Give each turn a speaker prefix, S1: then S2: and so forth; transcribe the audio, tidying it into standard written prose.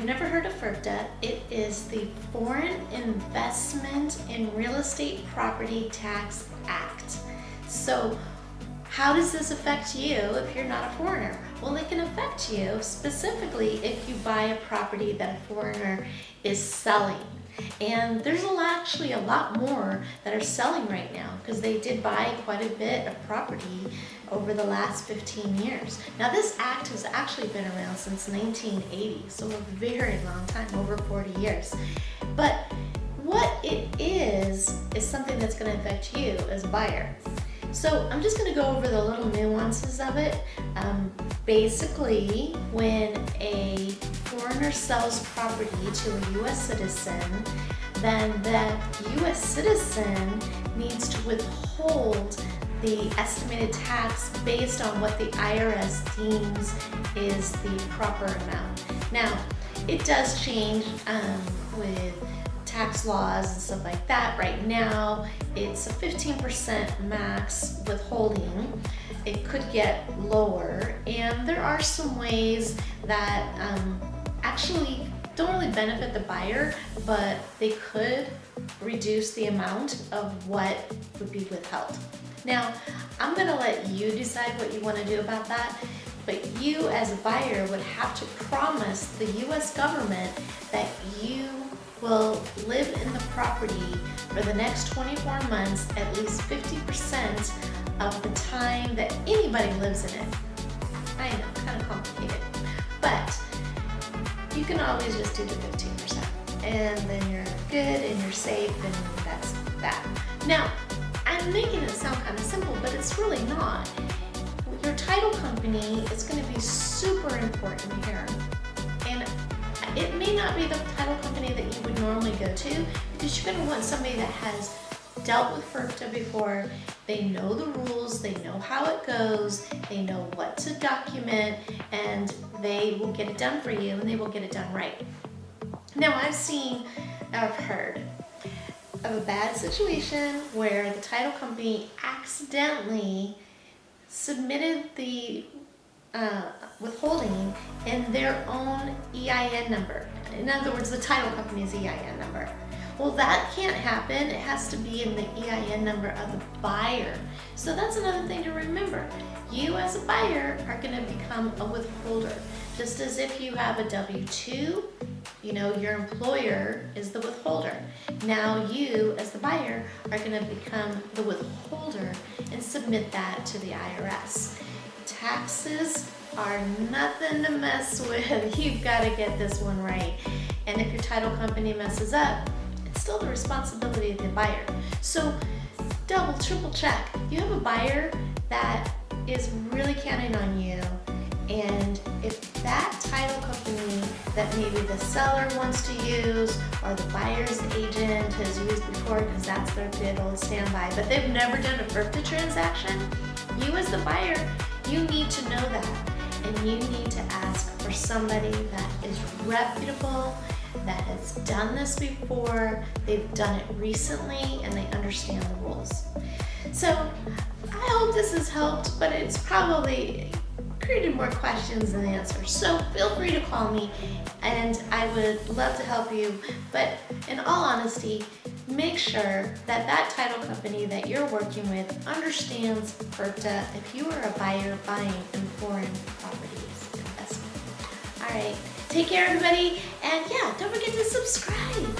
S1: you've never heard of Firpta, it is the Foreign Investment in Real Estate Property Tax Act. So how does this affect you if you're not a foreigner? Well, it can affect you specifically if you buy a property that a foreigner is selling. And there's actually a lot more that are selling right now because they did buy quite a bit of property over the last 15 years. Now this act has actually been around since 1980, so a very long time, over 40 years. But what it is something that's going to affect you as a buyer. So I'm just going to go over the little nuances of it. Basically, when a foreigner sells property to a U.S. citizen, then the U.S. citizen needs to withhold the estimated tax based on what the IRS deems is the proper amount. Now, it does change with tax laws and stuff like that. Right now, it's a 15% max withholding. It could get lower, and there are some ways that actually don't really benefit the buyer, but they could reduce the amount of what would be withheld. Now, I'm gonna let you decide what you wanna do about that, but you as a buyer would have to promise the US government that you will live in the property for the next 24 months, at least 50% of the time that anybody lives in it. I know, kind of complicated, but you can always just do the 15%, and then you're good and you're safe, and that's that. Now, I'm making it sound kind of simple, but it's really not. Your title company is going to be super important here, and it may not be the title company that you would normally go to, because you're going to want somebody that has dealt with Firpta before. They know the rules, they know how it goes, they know what to document, and they will get it done for you, and they will get it done right. Now, I've heard of a bad situation where the title company accidentally submitted the withholding in their own EIN number. In other words, the title company's EIN number. Well, that can't happen. It has to be in the EIN number of the buyer. So that's another thing to remember. You as a buyer are going to become a withholder. Just as if you have a W-2, your employer is the withholder. Now you as the buyer are going to become the withholder and submit that to the IRS. Taxes are nothing to mess with. You've got to get this one right. And if your title company messes up, it's still the responsibility of the buyer. So double, triple check. You have a buyer that is really counting on you, and if that title company that maybe the seller wants to use or the buyer's agent has used before, because that's their good old standby, but they've never done a Firpta transaction, you as the buyer, you need to know that, and you need to ask for somebody that is reputable, that has done this before, they've done it recently, and they understand the rules. So I hope this has helped, but it's probably created more questions than answers. So feel free to call me, and I would love to help you. But in all honesty, make sure that that title company that you're working with understands Firpta if you are a buyer buying in foreign properties investment. All right, take care everybody, and yeah, don't forget to subscribe.